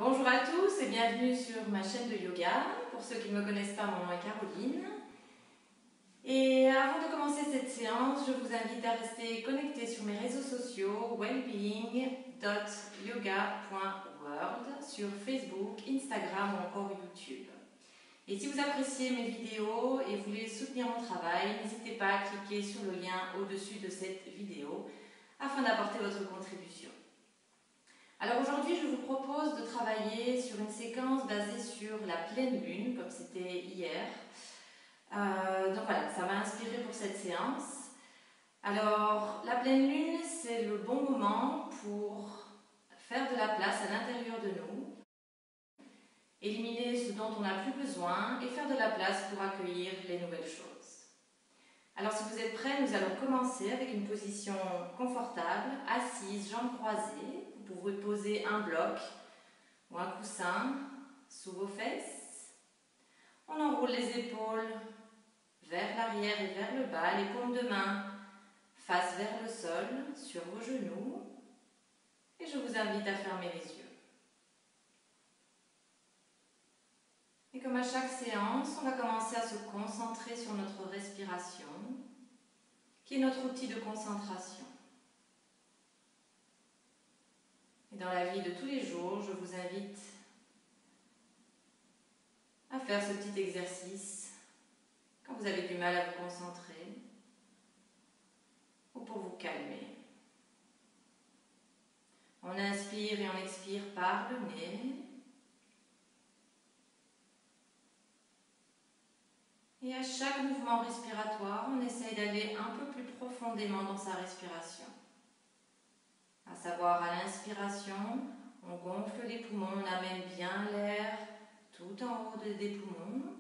Bonjour à tous et bienvenue sur ma chaîne de yoga. Pour ceux qui ne me connaissent pas, mon nom est Caroline. Et avant de commencer cette séance, je vous invite à rester connectés sur mes réseaux sociaux wellbeing.yoga.world sur Facebook, Instagram ou encore YouTube. Et si vous appréciez mes vidéos et voulez soutenir mon travail, n'hésitez pas à cliquer sur le lien au-dessus de cette vidéo afin d'apporter votre contribution. Alors aujourd'hui, je vous propose de travailler sur une séquence basée sur la pleine lune, comme c'était hier. Donc voilà, ça m'a inspiré pour cette séance. Alors, la pleine lune, c'est le bon moment pour faire de la place à l'intérieur de nous, éliminer ce dont on n'a plus besoin et faire de la place pour accueillir les nouvelles choses. Alors si vous êtes prêts, nous allons commencer avec une position confortable, assise, jambes croisées. Vous pouvez poser un bloc ou un coussin sous vos fesses. On enroule les épaules vers l'arrière et vers le bas, les paumes de main face vers le sol, sur vos genoux. Et je vous invite à fermer les yeux. Et comme à chaque séance, on va commencer à se concentrer sur notre respiration, qui est notre outil de concentration. Et dans la vie de tous les jours, je vous invite à faire ce petit exercice quand vous avez du mal à vous concentrer ou pour vous calmer. On inspire et on expire par le nez. Et à chaque mouvement respiratoire, on essaye d'aller un peu plus profondément dans sa respiration. À savoir, à l'inspiration, on gonfle les poumons, on amène bien l'air tout en haut des poumons.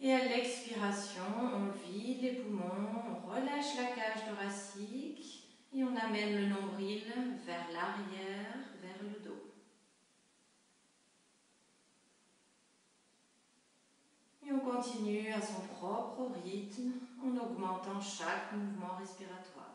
Et à l'expiration, on vide les poumons, on relâche la cage thoracique et on amène le nombril vers l'arrière, vers le dos. Et on continue à son propre rythme en augmentant chaque mouvement respiratoire.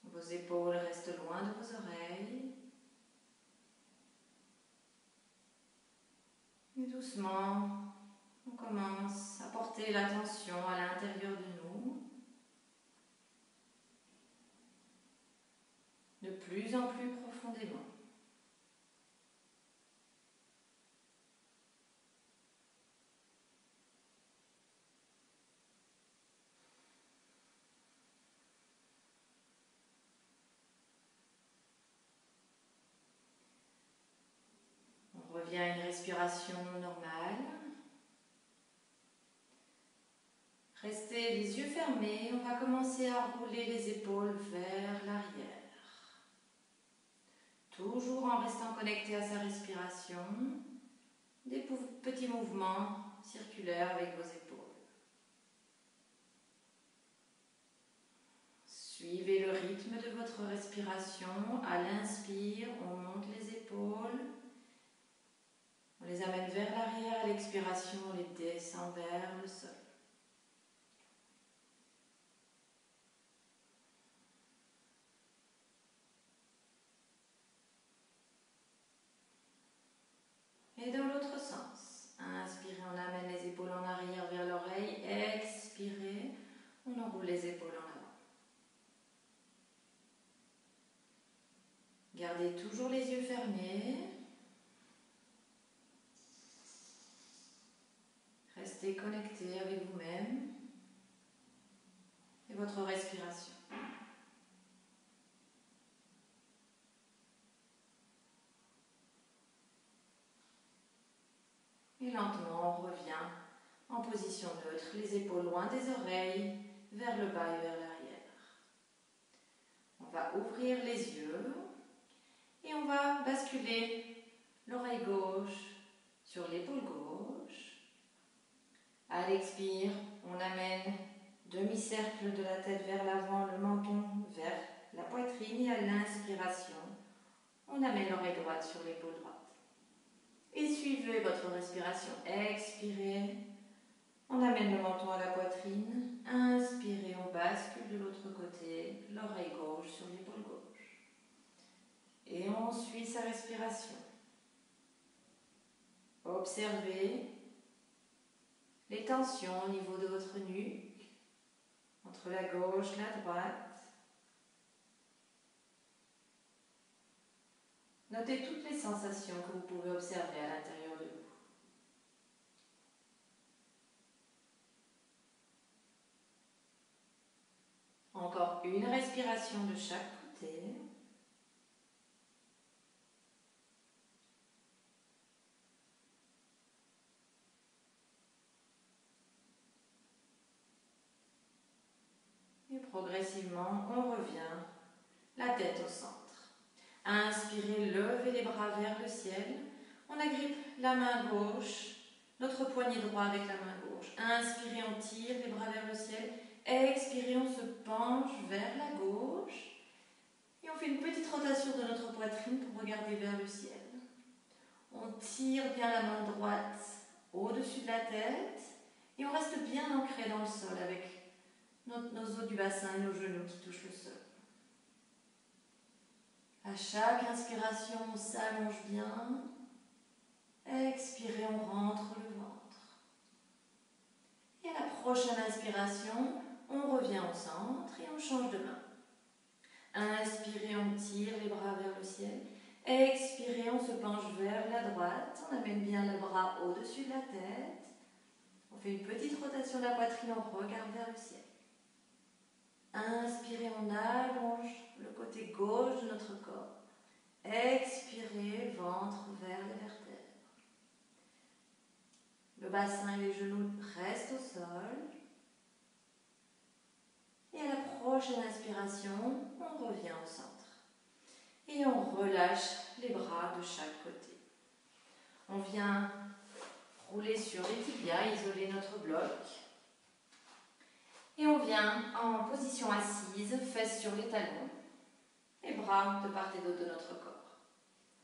Vos épaules restent loin de vos oreilles. Et doucement, on commence à porter l'attention à l'intérieur de nous. De plus en plus profondément. On revient à une respiration normale. Restez les yeux fermés, on va commencer à rouler les épaules vers l'arrière. Toujours en restant connecté à sa respiration, des petits mouvements circulaires avec vos épaules. Suivez le rythme de votre respiration. À l'inspire, on monte les épaules. On les amène vers l'arrière. À l'expiration, on les descend vers le sol. Et dans l'autre sens. Inspirez, on amène les épaules en arrière vers l'oreille. Expirez, on enroule les épaules en avant. Gardez toujours les yeux fermés. Restez connecté avec vous-même et votre respiration. Et lentement, on revient en position neutre, les épaules loin des oreilles, vers le bas et vers l'arrière. On va ouvrir les yeux et on va basculer l'oreille gauche sur l'épaule gauche. À l'expire, on amène demi-cercle de la tête vers l'avant, le menton vers la poitrine et à l'inspiration, on amène l'oreille droite sur l'épaule droite. Et suivez votre respiration. Expirez, amène le menton à la poitrine. Inspirez, on bascule de l'autre côté, l'oreille gauche sur l'épaule gauche. Et on suit sa respiration. Observez les tensions au niveau de votre nuque, entre la gauche et la droite. Notez toutes les sensations que vous pouvez observer à l'intérieur de vous. Encore une respiration de chaque côté. Et progressivement, on revient la tête au centre. Inspirez, levez les bras vers le ciel. On agrippe la main gauche, notre poignet droit avec la main gauche. Inspirez, on tire les bras vers le ciel. Expirez, on se penche vers la gauche. Et on fait une petite rotation de notre poitrine pour regarder vers le ciel. On tire bien la main droite au-dessus de la tête. Et on reste bien ancré dans le sol avec nos os du bassin et nos genoux qui touchent le sol. À chaque inspiration, on s'allonge bien. Expirez, on rentre le ventre. Et à la prochaine inspiration, on revient au centre et on change de main. Inspirez, on tire les bras vers le ciel. Expirez, on se penche vers la droite. On amène bien le bras au-dessus de la tête. On fait une petite rotation de la poitrine, on regarde vers le ciel. Inspirez, on allonge le côté gauche de notre corps. Expirez, ventre vers les vertèbres. Le bassin et les genoux restent au sol. Et à la prochaine inspiration, on revient au centre. Et on relâche les bras de chaque côté. On vient rouler sur les tibias, isoler notre bloc. Et on vient en position assise, fesses sur les talons, les bras de part et d'autre de notre corps.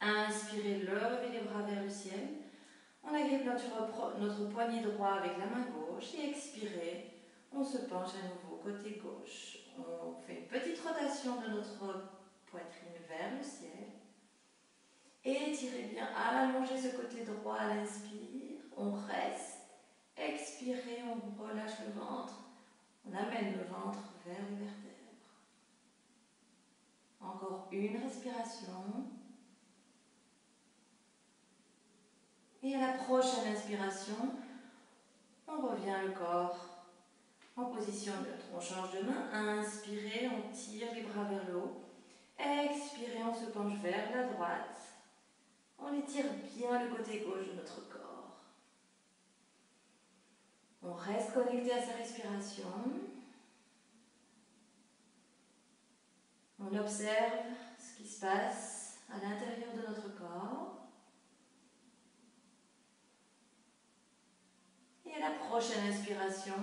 Inspirez, levez les bras vers le ciel. On agrippe notre poignet droit avec la main gauche et expirez, on se penche à nouveau côté gauche. On fait une petite rotation de notre poitrine vers le ciel. Étirez bien, allongez ce côté droit à l'inspire. On reste. Expirez, on relâche le ventre. On amène le ventre vers les vertèbres. Encore une respiration. Et à la prochaine inspiration, on revient le corps en position neutre. On change de main. Inspirez, on tire les bras vers le haut. Expirez, on se penche vers la droite. On étire bien le côté gauche de notre corps. On reste connecté à sa respiration. On observe ce qui se passe à l'intérieur de notre corps. Et à la prochaine inspiration,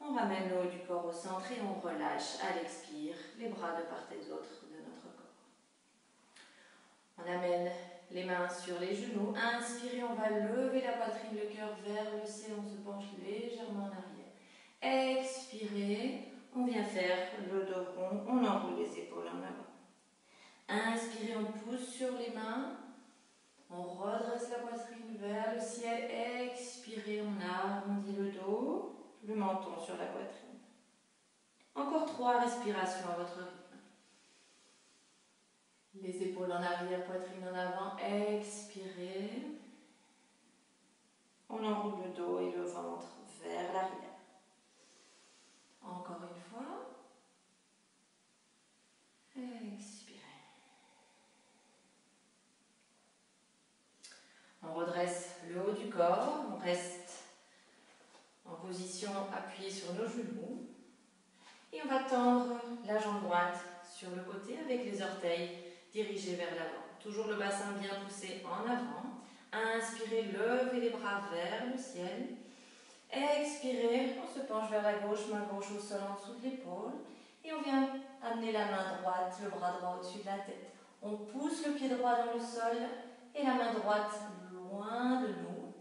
on ramène le haut du corps au centre et on relâche à l'expire les bras de part et d'autre de notre corps. On amène les mains sur les genoux. Inspirez, on va lever la poitrine, le cœur vers le ciel. On se penche légèrement en arrière. Expirez, on vient faire le dos rond. On enroule les épaules en avant. Inspirez, on pousse sur les mains. On redresse la poitrine vers le ciel. Expirez, on arrondit le dos, le menton sur la poitrine. Encore 3 respirations à votre rythme. Les épaules en arrière, poitrine en avant. Expirez. On enroule le dos et le ventre vers l'arrière. Encore une fois. Expirez. On redresse le haut du corps. On reste en position appuyée sur nos genoux. Et on va tendre la jambe droite sur le côté avec les orteils dirigés vers l'avant. Toujours le bassin bien poussé en avant. Inspirez, levez les bras vers le ciel. Expirez, on se penche vers la gauche, main gauche au sol en dessous de l'épaule. Et on vient amener la main droite, le bras droit au-dessus de la tête. On pousse le pied droit dans le sol et la main droite loin de nous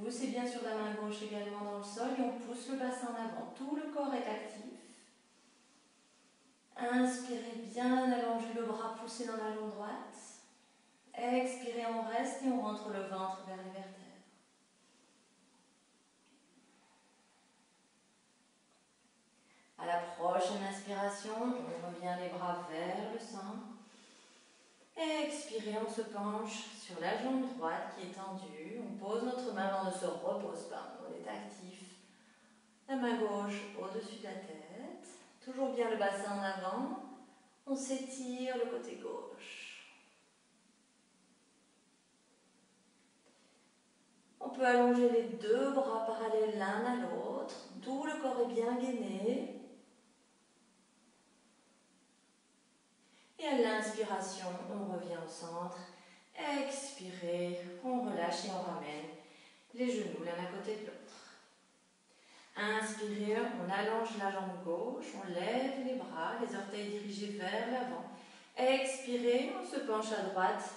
Poussez bien sur la main gauche également dans le sol et on pousse le bassin en avant. Tout le corps est actif. Inspirez bien, allongez le bras, poussez dans la jambe droite. Expirez, on reste et on rentre le ventre vers les vertèbres. À la prochaine inspiration, on revient les bras vers le centre. Expirez, on se penche sur la jambe droite qui est tendue. On pose notre main, on ne se repose pas, on est actif. La main gauche au-dessus de la tête. Toujours bien le bassin en avant. On s'étire le côté gauche. On peut allonger les deux bras parallèles l'un à l'autre. Tout le corps est bien gainé. Et à l'inspiration, on revient au centre. Expirez, on relâche et on ramène les genoux l'un à côté de l'autre. Inspirez, on allonge la jambe gauche, on lève les bras, les orteils dirigés vers l'avant. Expirez, on se penche à droite,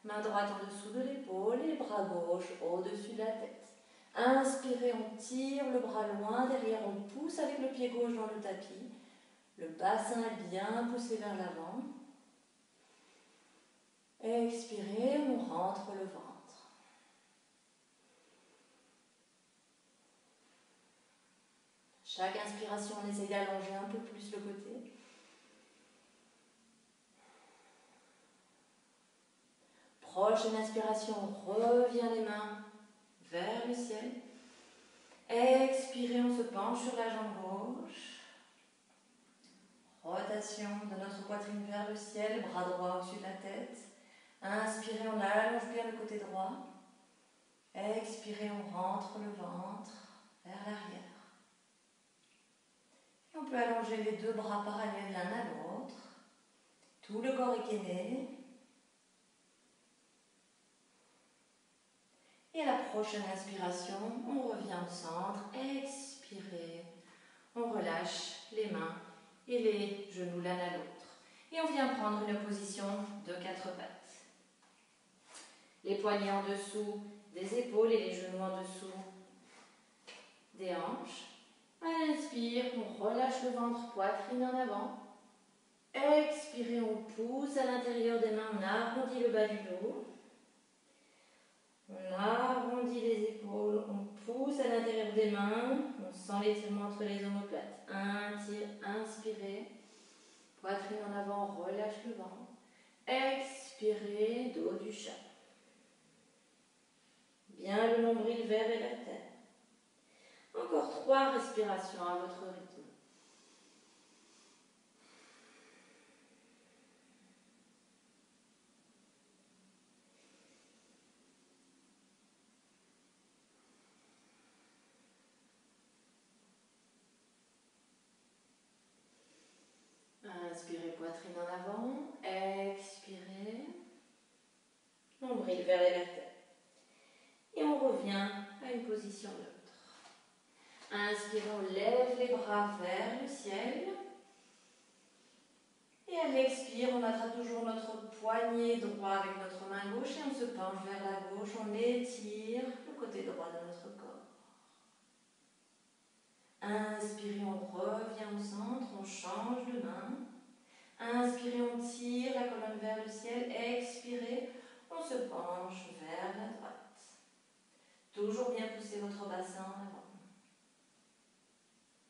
main droite en dessous de l'épaule et bras gauche au-dessus de la tête. Inspirez, on tire le bras loin derrière, on pousse avec le pied gauche dans le tapis. Le bassin est bien poussé vers l'avant. Expirez, on rentre le ventre. Chaque inspiration, on essaie d'allonger un peu plus le côté. Prochaine inspiration, on revient les mains vers le ciel. Expirez, on se penche sur la jambe gauche. Rotation de notre poitrine vers le ciel, bras droit au-dessus de la tête. Inspirez, on allonge bien le côté droit. Expirez, on rentre le ventre vers l'arrière. Et on peut allonger les deux bras parallèles l'un à l'autre. Tout le corps est gainé. Et à la prochaine inspiration, on revient au centre. Expirez, on relâche les mains et les genoux l'un à l'autre. Et on vient prendre une position de 4 pattes. Les poignets en dessous des épaules et les genoux en dessous des hanches. Inspire, on relâche le ventre, poitrine en avant. Expirez, on pousse à l'intérieur des mains, on arrondit le bas du dos. On arrondit les épaules, on pousse à l'intérieur des mains, on sent l'étirement entre les omoplates. Inspirez, poitrine en avant, relâche le ventre. Expirez, dos du chat. Bien le nombril vers la terre. Encore 3 respirations à votre rythme. Inspirez, poitrine en avant. Expirez. Nombril vers les vertèbres. Et on revient à une position neutre. Inspirez, on lève les bras vers le ciel. Et à l'expire, on attrape toujours notre poignet droit avec notre main gauche et on se penche vers la gauche. On étire le côté droit de notre corps. Inspirez, on revient au centre, on change de main. Inspirez, on tire la colonne vers le ciel. Expirez, on se penche vers la droite. Toujours bien pousser votre bassin en avant.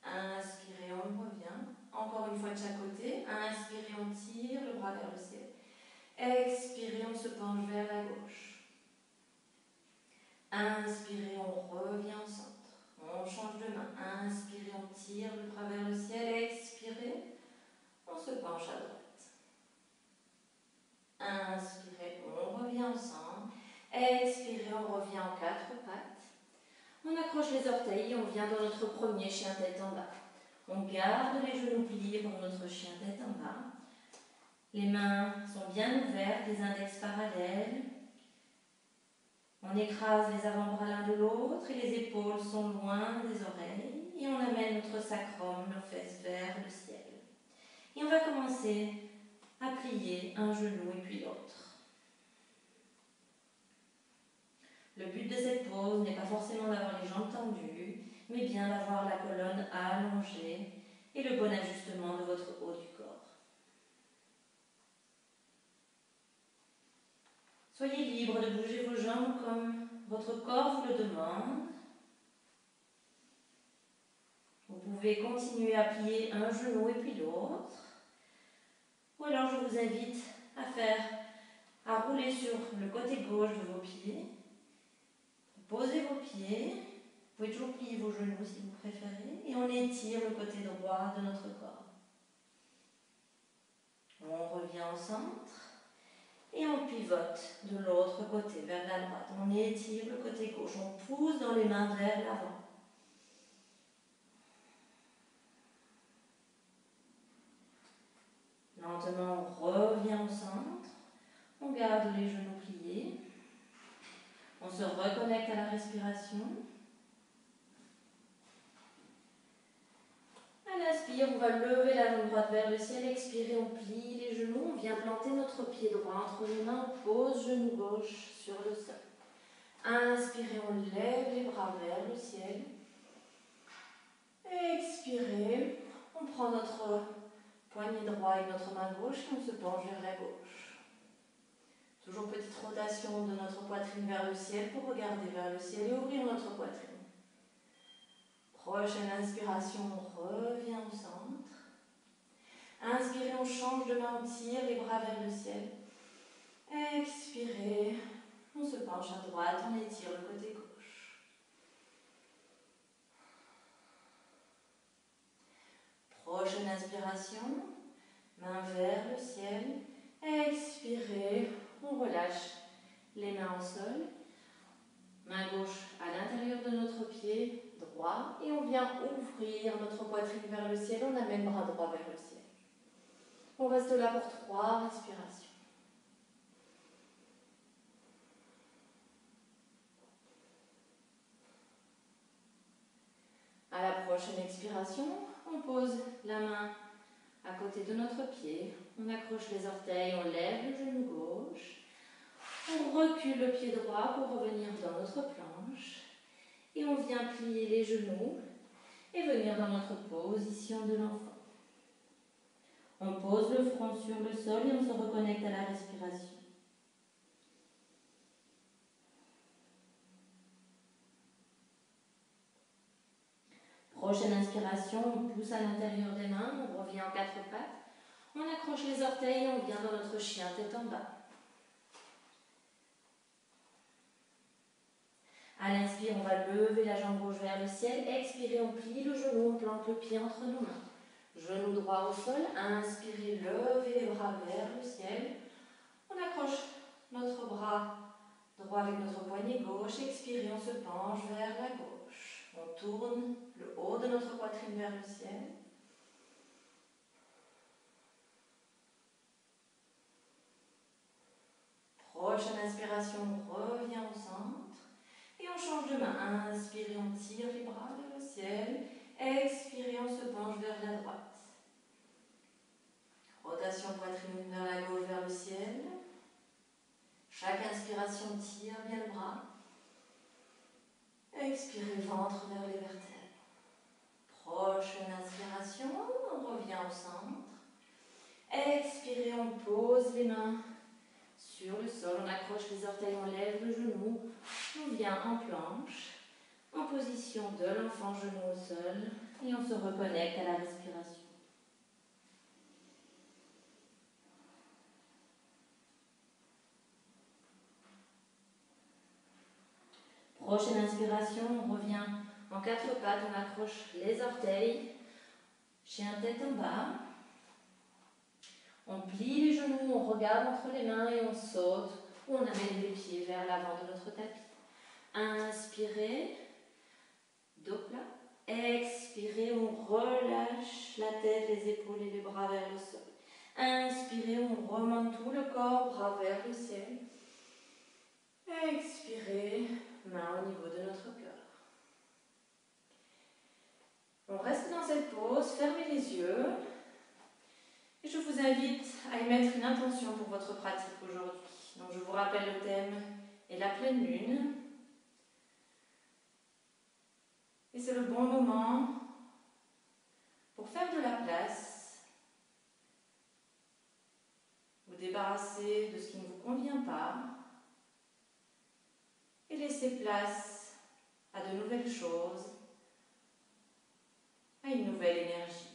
Inspirez, on revient. Encore une fois de chaque côté. Inspirez, on tire le bras vers le ciel. Expirez, on se penche vers la gauche. Inspirez, on revient au centre. On change de main. Inspirez, on tire le bras vers le ciel. Expirez, on se penche à droite. Inspirez, on revient au centre. Expirez, on revient en 4 pattes. On accroche les orteils et on vient dans notre premier chien tête en bas. On garde les genoux pliés pour notre chien tête en bas. Les mains sont bien ouvertes, les index parallèles. On écrase les avant-bras l'un de l'autre et les épaules sont loin des oreilles. Et on amène notre sacrum, nos fesses vers le ciel. Et on va commencer à plier un genou et puis l'autre. Le but de cette pose n'est pas forcément d'avoir les jambes tendues, mais bien d'avoir la colonne allongée et le bon ajustement de votre haut du corps. Soyez libre de bouger vos jambes comme votre corps vous le demande. Vous pouvez continuer à plier un genou et puis l'autre. Ou alors je vous invite à rouler sur le côté gauche de vos pieds. Posez vos pieds. Vous pouvez toujours plier vos genoux si vous préférez. Et on étire le côté droit de notre corps. On revient au centre. Et on pivote de l'autre côté, vers la droite. On étire le côté gauche. On pousse dans les mains vers l'avant. Lentement, on revient au centre. On garde les genoux pliés. On se reconnecte à la respiration. À l'inspire, on va lever la jambe droite vers le ciel. Expirez, on plie les genoux. On vient planter notre pied droit entre les mains. On pose genou gauche sur le sol. Inspirez, on lève les bras vers le ciel. Expirez, on prend notre poignet droit avec notre main gauche et on se penche vers la gauche. Toujours petite rotation de notre poitrine vers le ciel pour regarder vers le ciel et ouvrir notre poitrine. Prochaine inspiration, on revient au centre. Inspirez, on change de main, on tire les bras vers le ciel. Expirez, on se penche à droite, on étire le côté gauche. Prochaine inspiration, main vers le ciel. Expirez, on relâche les mains au sol. Main gauche à l'intérieur de notre pied droit et on vient ouvrir notre poitrine vers le ciel. On amène bras droit vers le ciel. On reste là pour 3 respirations. À la prochaine expiration, on pose la main à côté de notre pied. On accroche les orteils, on lève le genou gauche. On recule le pied droit pour revenir dans notre planche. Et on vient plier les genoux et venir dans notre position de l'enfant. On pose le front sur le sol et on se reconnecte à la respiration. Prochaine inspiration, on pousse à l'intérieur des mains, on revient en 4 pattes. On accroche les orteils et on vient dans notre chien tête en bas. À l'inspire, on va lever la jambe gauche vers le ciel. Expirez, on plie le genou, on plante le pied entre nos mains. Genou droit au sol. Inspirez, levez les bras vers le ciel. On accroche notre bras droit avec notre poignet gauche. Expirez, on se penche vers la gauche. On tourne le haut de notre poitrine vers le ciel. Prochaine inspiration, on revient au centre. Et on change de main. Inspirez, on tire les bras vers le ciel. Expirez, on se penche vers la droite. Rotation poitrine vers la gauche, vers le ciel. Chaque inspiration, tire bien le bras. Expirez, ventre vers les vertèbres. Prochaine inspiration, on revient au centre. Expirez, on pose les mains sur le sol, on accroche les orteils, on lève le genou, on vient en planche, en position de l'enfant, genou au sol, et on se reconnecte à la respiration. Prochaine inspiration, on revient en 4 pattes, on accroche les orteils, chien tête en bas. On plie les genoux, on regarde entre les mains et on saute ou on amène les pieds vers l'avant de notre tapis. Inspirez, dos plat. Expirez, on relâche la tête, les épaules et les bras vers le sol. Inspirez, on remonte tout le corps, bras vers le ciel. Expirez, main au niveau de notre cœur. On reste dans cette pause, fermez les yeux. Et je vous invite à y mettre une intention pour votre pratique aujourd'hui. Donc je vous rappelle, le thème est la pleine lune. c'est le bon moment pour faire de la place, vous débarrasser de ce qui ne vous convient pas et laisser place à de nouvelles choses, à une nouvelle énergie.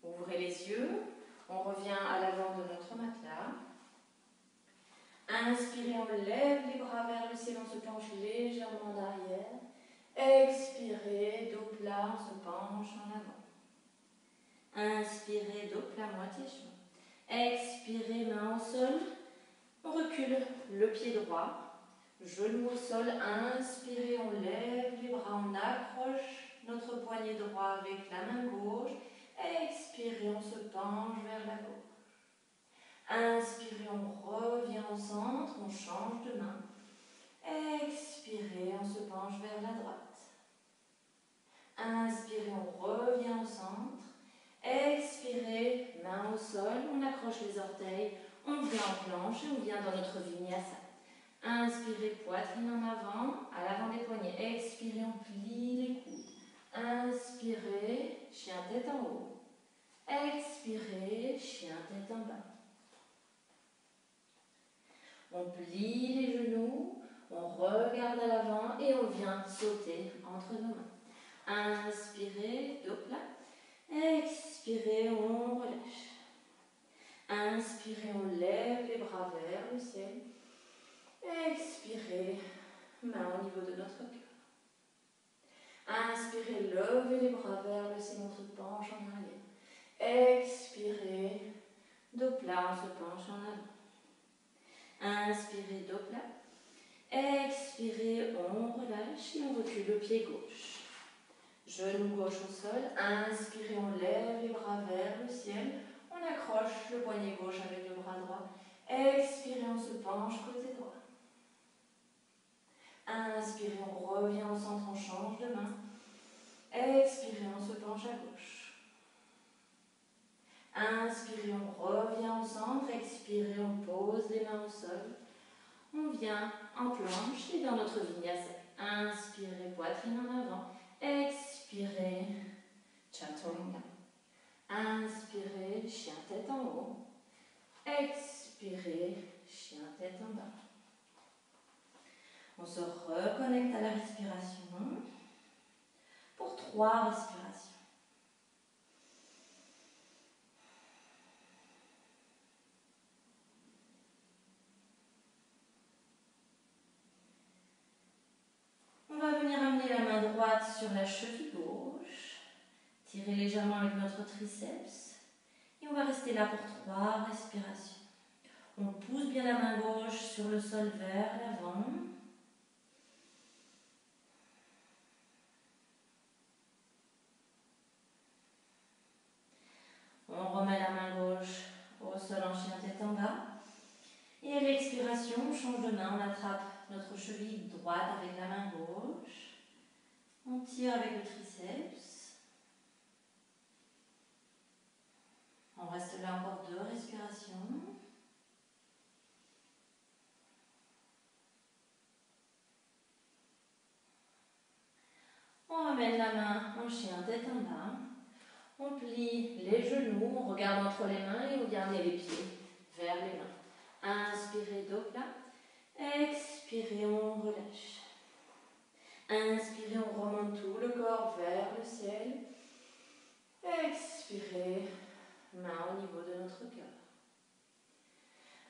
Ouvrez les yeux, on revient à l'avant de notre matelas. Inspirez, on lève les bras vers le ciel, on se penche légèrement en arrière. Expirez, dos plat, on se penche en avant. Inspirez, dos plat, moitié chemin. Expirez, main au sol. On recule le pied droit, genou au sol. Inspirez, on lève les bras, on accroche notre poignet droit avec la main gauche. Expirez, on se penche vers la gauche. Inspirez, on revient au centre, on change de main. Expirez, on se penche vers la droite. Inspirez, on revient au centre. Expirez, main au sol, on accroche les orteils, on vient en planche et on vient dans notre vinyasa. Inspirez, poitrine en avant, à l'avant des poignets. Expirez, on plie les coudes. Inspirez, chien tête en haut. Expirez, chien tête en bas. On plie les genoux, on regarde à l'avant et on vient sauter entre nos mains. Inspirez, dos plat. Expirez, on relâche. Inspirez, on lève les bras vers le ciel. Expirez, main au niveau de notre cœur. Inspirez, levez les bras vers le ciel, on se penche en arrière. Expirez, dos plat, on se penche en avant. Inspirez, dos plat. Expirez, on relâche et on recule le pied gauche. Genou gauche au sol. Inspirez, on lève les bras vers le ciel. On accroche le poignet gauche avec le bras droit. Expirez, on se penche côté droit. Inspirez, on revient au centre, on change de main. Expirez, on se penche à gauche. Inspirez, on revient au centre. Expirez, on pose les mains au sol. On vient en planche et dans notre vinyasa. Inspirez, poitrine en avant. Expirez, chaturanga. Inspirez, chien tête en haut. Expirez, chien tête en bas. On se reconnecte à la respiration pour 3 respirations. On va venir amener la main droite sur la cheville gauche. Tirer légèrement avec notre triceps. Et on va rester là pour 3 respirations. On pousse bien la main gauche sur le sol vers l'avant. On remet la main gauche au sol en chien tête en bas. Et à l'expiration, on change de main, on attrape notre cheville droite avec la main gauche. On tire avec le triceps. On reste là encore 2 respirations. On ramène la main en chien tête en bas. On plie les genoux, on regarde entre les mains et on vient amener les pieds vers les mains. Inspirez, dos plat. Expirez, on relâche. Inspirez, on remonte tout le corps vers le ciel. Expirez, main au niveau de notre cœur.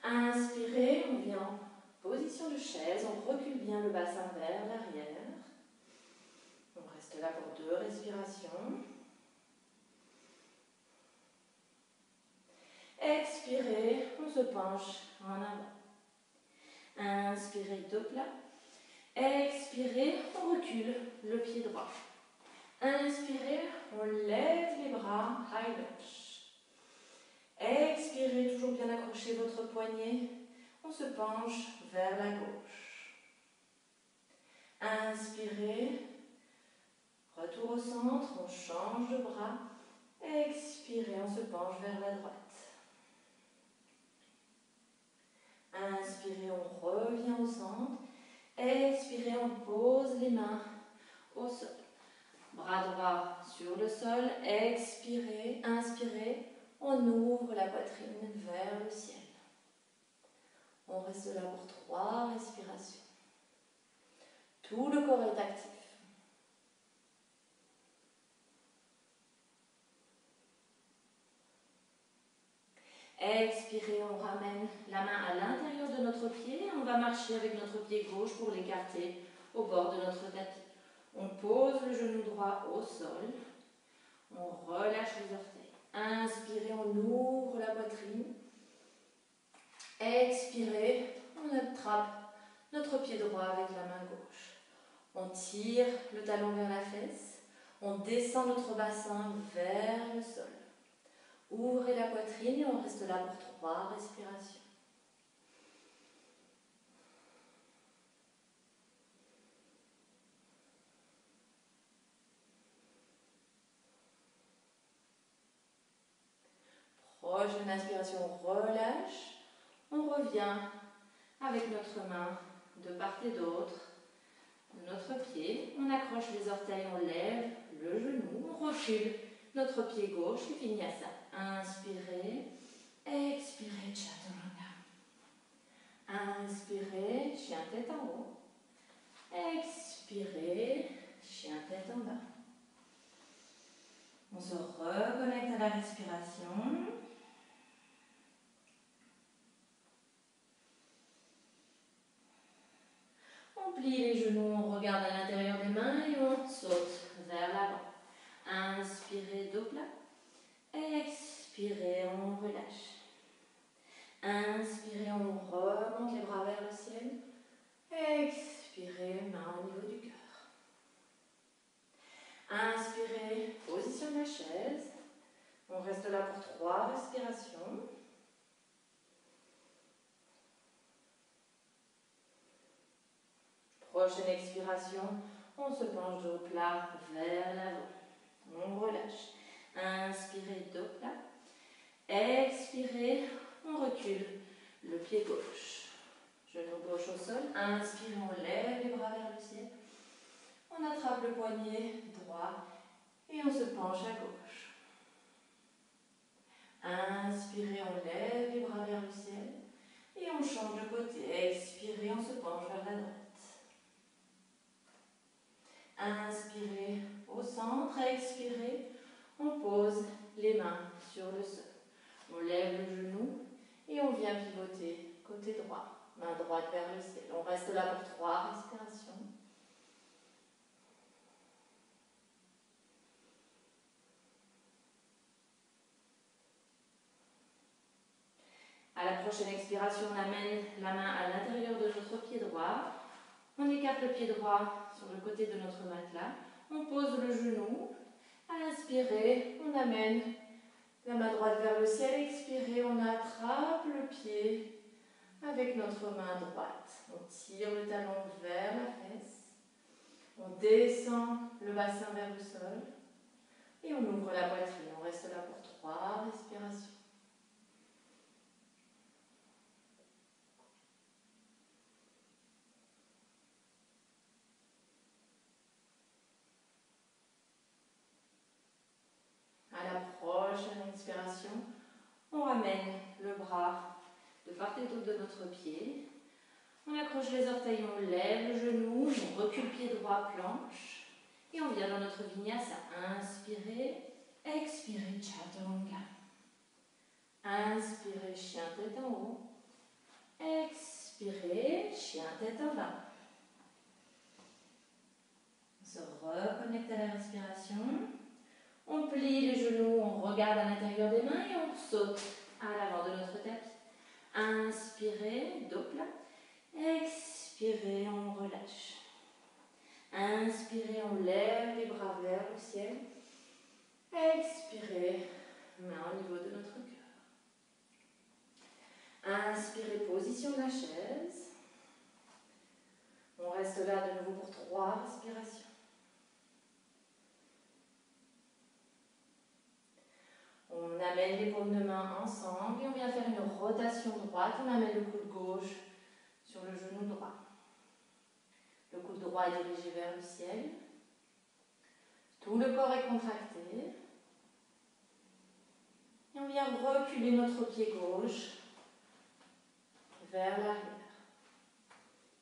Inspirez, on vient en position de chaise, on recule bien le bassin vers l'arrière. On reste là pour 2 respirations. Expirez, on se penche en avant. Inspirez, dos plat. Expirez, on recule le pied droit. Inspirez, on lève les bras, high lunge. Expirez, toujours bien accrocher votre poignet. On se penche vers la gauche. Inspirez, retour au centre, on change de bras. Expirez, on se se penche vers la droite. Inspirez, on revient au centre. Expirez, on pose les mains au sol. Bras droit sur le sol. Expirez, inspirez, on ouvre la poitrine vers le ciel. On reste là pour 3 respirations. Tout le corps est actif. Expirez, on ramène la main à l'intérieur de notre pied. On va marcher avec notre pied gauche pour l'écarter au bord de notre tapis. On pose le genou droit au sol. On relâche les orteils. Inspirez, on ouvre la poitrine. Expirez, on attrape notre pied droit avec la main gauche. On tire le talon vers la fesse. On descend notre bassin vers le sol. Ouvrez la poitrine et on reste là pour 3 respirations. Prochaine inspiration, on relâche. On revient avec notre main de part et d'autre de notre pied. On accroche les orteils, on lève le genou, on recule notre pied gauche, le vinyasa. Inspirez, expirez, chaturanga. Inspirez, chien tête en haut. Expirez, chien tête en bas. On se reconnecte à la respiration. On plie les genoux, on regarde à l'intérieur des mains et on saute vers l'avant. Inspirez, dos plat. Expirez, on relâche. Inspirez, on remonte les bras vers le ciel. Expirez, main au niveau du cœur. Inspirez, position de la chaise. On reste là pour 3 respirations. Prochaine expiration, on se penche dos plat vers l'avant. On relâche. Inspirez, dos plat. Expirez, on recule le pied gauche. Genou gauche au sol. Inspirez, on lève les bras vers le ciel. On attrape le poignet droit et on se penche à gauche. Inspirez, on lève les bras vers le ciel et on change de côté. Expirez, on se penche vers la droite. Inspirez au centre, expirez, on pose les mains sur le sol. On lève le genou et on vient pivoter côté droit. Main droite vers le ciel. On reste là pour 3 respirations. À la prochaine expiration, on amène la main à l'intérieur de notre pied droit. On écarte le pied droit sur le côté de notre matelas. On pose le genou. Inspirez, on amène la main droite vers le ciel. Expirez, on attrape le pied avec notre main droite. On tire le talon vers la fesse. On descend le bassin vers le sol. Et on ouvre la poitrine. On reste là pour 3 respirations. À la prochaine inspiration, on ramène le bras de part et d'autre de notre pied. On accroche les orteils, on lève le genou, on recule pied droit, planche. Et on vient dans notre vinyasa. Inspirez, expirez, chaturanga. Inspirez, chien tête en haut. Expirez, chien tête en bas. On se reconnecte à la respiration. On plie les genoux, on regarde à l'intérieur des mains et on saute à l'avant de notre tapis. Inspirez, dos plat. Expirez, on relâche. Inspirez, on lève les bras vers le ciel. Expirez, main au niveau de notre cœur. Inspirez, position de la chaise. On reste là de nouveau pour 3 respirations. On On amène les paumes de main ensemble et on vient faire une rotation droite. On amène le coude gauche sur le genou droit. Le coude droit est dirigé vers le ciel. Tout le corps est contracté. Et on vient reculer notre pied gauche vers l'arrière.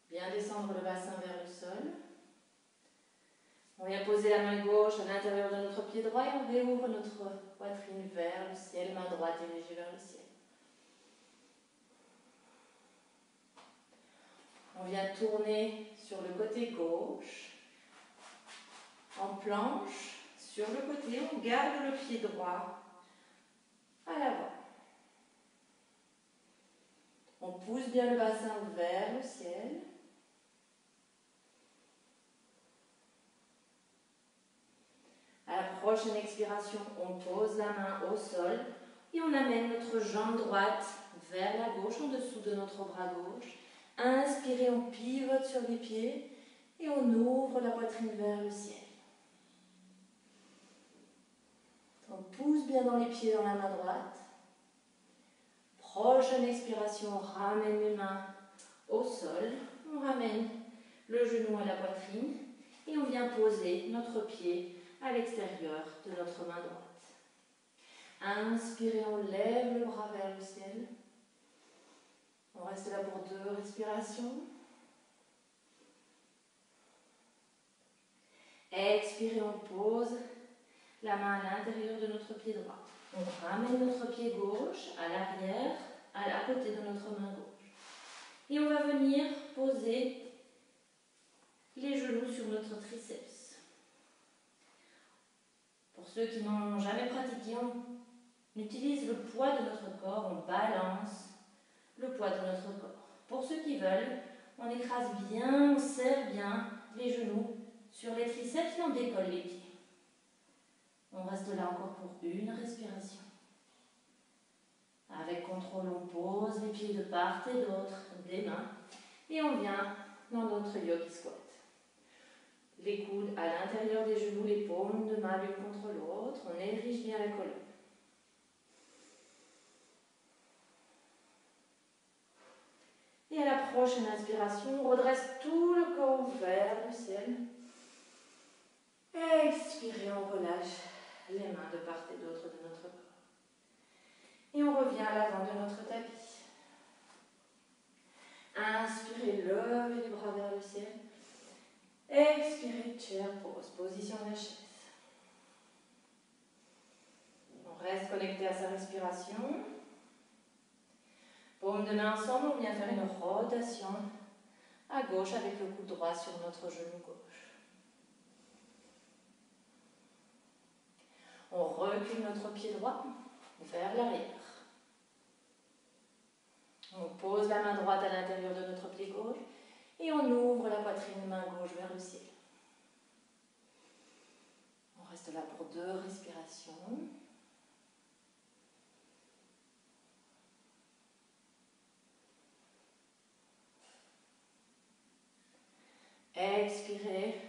Bien descendre le bassin vers le sol. On vient poser la main gauche à l'intérieur de notre pied droit et on réouvre notre poitrine vers le ciel, main droite dirigée vers le ciel. On vient tourner sur le côté gauche, en planche, sur le côté, on garde le pied droit à l'avant. On pousse bien le bassin vers le ciel. À la prochaine expiration, on pose la main au sol et on amène notre jambe droite vers la gauche, en dessous de notre bras gauche. Inspirez, on pivote sur les pieds et on ouvre la poitrine vers le ciel. On pousse bien dans les pieds dans la main droite. Prochaine expiration, on ramène les mains au sol. On ramène le genou à la poitrine et on vient poser notre pied à l'extérieur de notre main droite. Inspirez, on lève le bras vers le ciel. On reste là pour 2 respirations. Expirez, on pose la main à l'intérieur de notre pied droit. On ramène notre pied gauche à l'arrière, à côté de notre main gauche. Et on va venir poser les genoux sur notre triceps. Pour ceux qui n'ont jamais pratiqué, on utilise le poids de notre corps, on balance le poids de notre corps. Pour ceux qui veulent, on écrase bien, on serre bien les genoux sur les triceps et on décolle les pieds. On reste là encore pour 1 respiration. Avec contrôle, on pose les pieds de part et d'autre des mains et on vient dans notre yogi squat. Les coudes à l'intérieur des genoux, les paumes de main l'une contre l'autre. On érige bien la colonne. Et à la prochaine inspiration, on redresse tout le corps vers le ciel. Expirez, on relâche les mains de part et d'autre de notre corps. Et on revient à l'avant de notre tapis. Inspirez, levez les bras vers le ciel. Expirez, chair pose, position de la chaise. On reste connecté à sa respiration. Paumes de main ensemble, on vient faire une rotation à gauche avec le coude droit sur notre genou gauche. On recule notre pied droit vers l'arrière. On pose la main droite à l'intérieur de notre pied gauche et on ouvre la poitrine, main gauche vers le ciel. On reste là pour 2 respirations. Expirez,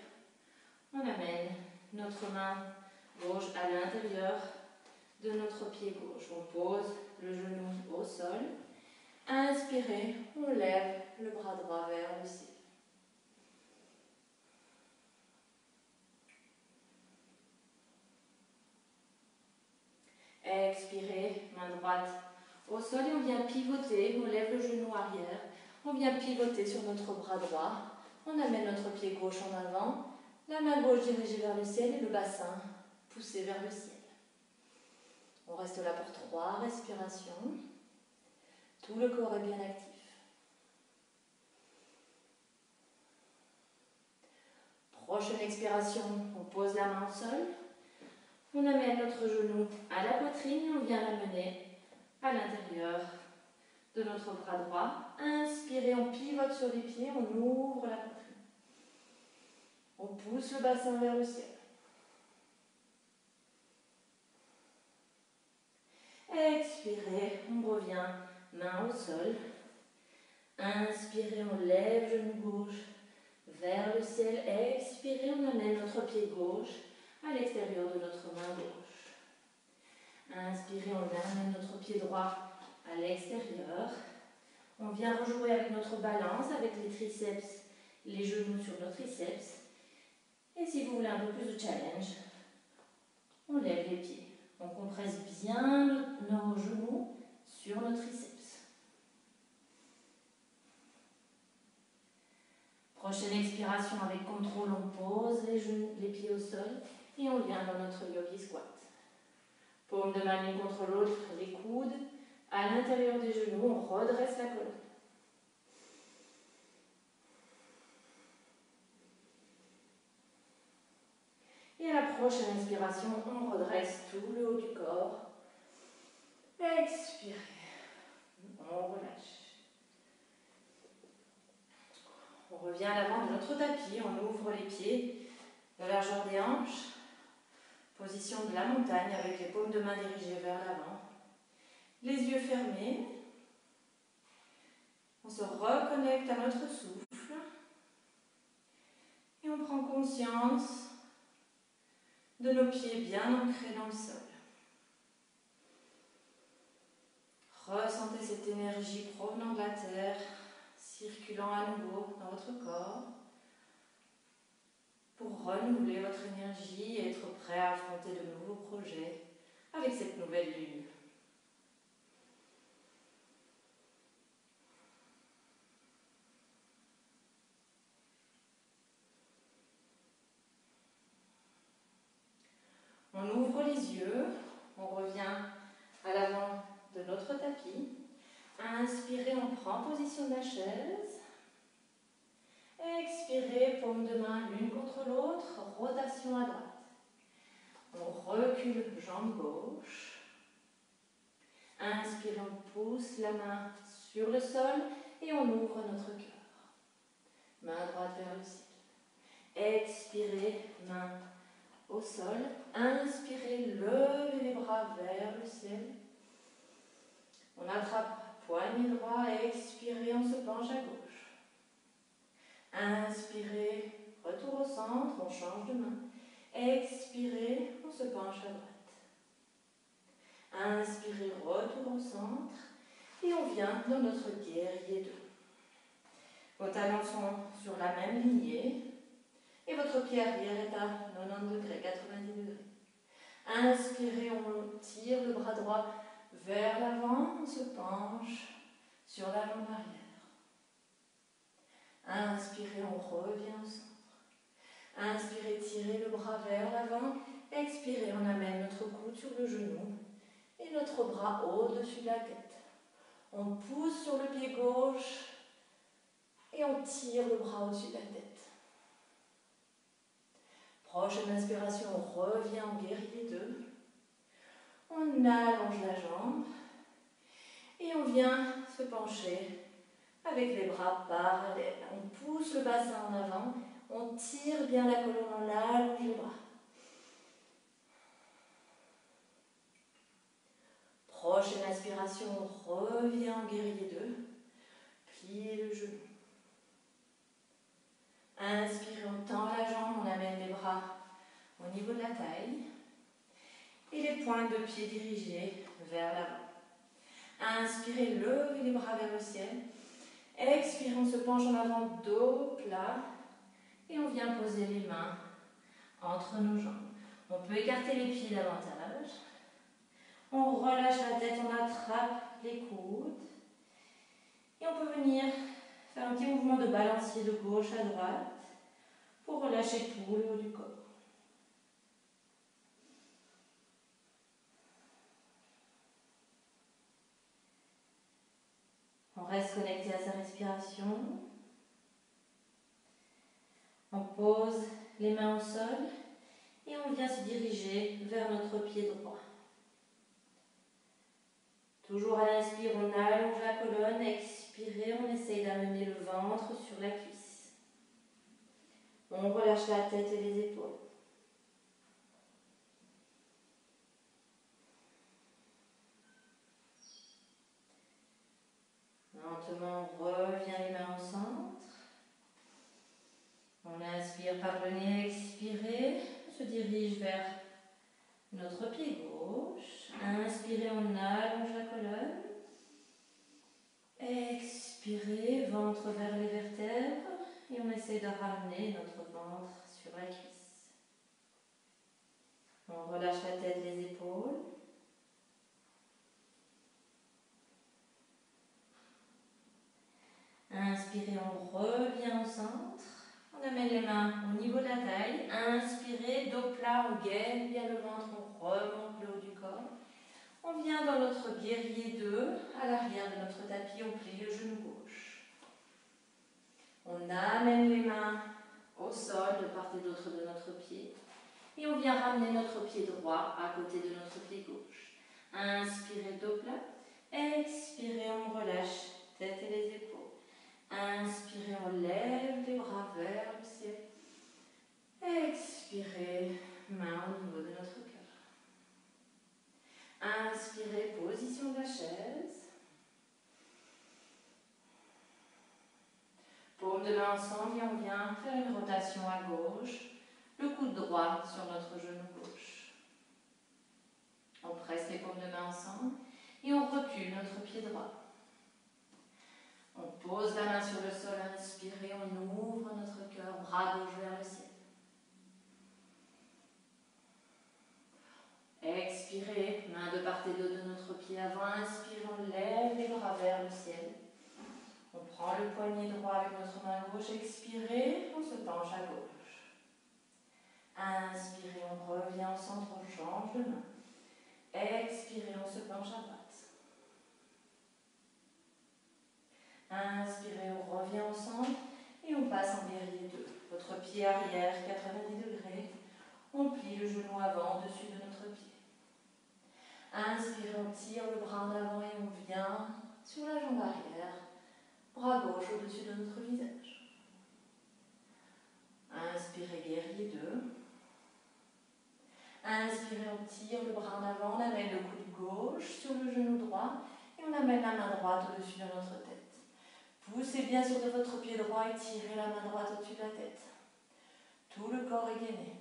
on amène notre main gauche à l'intérieur de notre pied gauche. On pose le genou au sol. Inspirez, on lève le bras droit vers le ciel. Expirez, main droite au sol et on vient pivoter. On lève le genou arrière. On vient pivoter sur notre bras droit. On amène notre pied gauche en avant. La main gauche dirigée vers le ciel et le bassin poussé vers le ciel. On reste là pour 3 respirations. Tout le corps est bien actif. Prochaine expiration, on pose la main au sol. On amène notre genou à la poitrine et on vient l'amener à l'intérieur de notre bras droit. Inspirez, on pivote sur les pieds, on ouvre la poitrine. On pousse le bassin vers le ciel. Expirez, on revient, main au sol. Inspirez, on lève genou gauche vers le ciel. Expirez, on amène notre pied gauche à l'extérieur de notre main gauche. Inspirez, on amène notre pied droit à l'extérieur. On vient rejouer avec notre balance, avec les triceps, les genoux sur nos triceps. Et si vous voulez un peu plus de challenge, on lève les pieds. On compresse bien nos genoux sur nos triceps. Prochaine expiration avec contrôle, on pose les pieds au sol et on vient dans notre yogi squat. Paume de main l'une contre l'autre, les coudes à l'intérieur des genoux, on redresse la colonne. Et à la prochaine inspiration, on redresse tout le haut du corps. Expirez. On relâche. On revient à l'avant de notre tapis, on ouvre les pieds, la largeur des hanches. Position de la montagne avec les paumes de main dirigées vers l'avant. Les yeux fermés. On se reconnecte à notre souffle. Et on prend conscience de nos pieds bien ancrés dans le sol. Ressentez cette énergie provenant de la terre, circulant à nouveau dans votre corps, pour renouveler votre énergie et être prêt à affronter de nouveaux projets avec cette nouvelle lune. On ouvre les yeux, on revient à l'avant de notre tapis. Inspirez, on prend position de la chaise. Expirez, paume de main l'une contre l'autre, rotation à droite. On recule jambe gauche. Inspirez, on pousse la main sur le sol et on ouvre notre cœur. Main droite vers le ciel. Expirez, main au sol. Inspirez, levez les bras vers le ciel. On attrape poignet droit, expirez, on se penche à gauche. Inspirez, retour au centre, on change de main. Expirez, on se penche à droite. Inspirez, retour au centre. Et on vient dans notre guerrier 2. Vos talons sont sur la même lignée. Et votre pied arrière est à 90 degrés, 90 degrés. Inspirez, on tire le bras droit vers l'avant, on se penche sur la jambe arrière. Inspirez, on revient au centre. Inspirez, tirez le bras vers l'avant. Expirez, on amène notre coude sur le genou et notre bras au-dessus de la tête. On pousse sur le pied gauche et on tire le bras au-dessus de la tête. Prochaine inspiration, on revient en guerrier 2. On allonge la jambe et on vient se pencher avec les bras parallèles. On pousse le bassin en avant, on tire bien la colonne, on allonge les bras. Prochaine inspiration, on revient en guerrier 2. Pliez le genou. Inspirez, on tend la jambe, on amène les bras au niveau de la taille. Et les pointes de pied dirigées vers l'avant. Inspirez, levez les bras vers le ciel. Expirez, on se penche en avant, dos plat. Et on vient poser les mains entre nos jambes. On peut écarter les pieds davantage. On relâche la tête, on attrape les coudes. Et on peut venir faire un petit mouvement de balancier de gauche à droite pour relâcher tout le haut du corps. On reste connecté à sa respiration. On pose les mains au sol et on vient se diriger vers notre pied droit. Toujours à l'inspire, on allonge la colonne. Expirez, on essaye d'amener le ventre sur la cuisse. On relâche la tête et les épaules. Lentement, on revient les mains au centre. On inspire par le nez, expirez. On se dirige vers notre pied gauche. Inspirez, on allonge la colonne. Expirez, ventre vers les vertèbres. Et on essaie de ramener notre ventre sur la cuisse. On relâche la tête, les épaules. Inspirez, on revient au centre. On amène les mains au niveau de la taille. Inspirez, dos plat, on gaine bien le ventre, on remonte le haut du corps. On vient dans notre guerrier 2, à l'arrière de notre tapis, on plie le genou gauche. On amène les mains au sol de part et d'autre de notre pied. Et on vient ramener notre pied droit à côté de notre pied gauche. Inspirez, dos plat. Expirez, on relâche tête et les épaules. Inspirez, on lève les bras vers le ciel. Expirez, main au niveau de notre cœur. Inspirez, position de la chaise. Paume de main ensemble et on vient faire une rotation à gauche. Le coude droit sur notre genou gauche. On presse les paumes de main ensemble et on recule notre pied droit. On pose la main sur le sol, inspirez, on ouvre notre cœur, bras gauche vers le ciel. Expirez, main de part et d'autre de notre pied avant, inspirez, on lève les bras vers le ciel. On prend le poignet droit avec notre main gauche, expirez, on se penche à gauche. Inspirez, on revient au centre, on change de main. Expirez, on se penche à droite. Inspirez, on revient au centre et on passe en guerrier 2. Votre pied arrière, 90 degrés. On plie le genou avant, au-dessus de notre pied. Inspirez, on tire le bras en avant et on vient sur la jambe arrière. Bras gauche au-dessus de notre visage. Inspirez, guerrier 2. Inspirez, on tire le bras en avant, on amène le coude gauche sur le genou droit et on amène la main droite au-dessus de notre tête. Poussez bien sur de votre pied droit et tirez la main droite au-dessus de la tête. Tout le corps est gainé.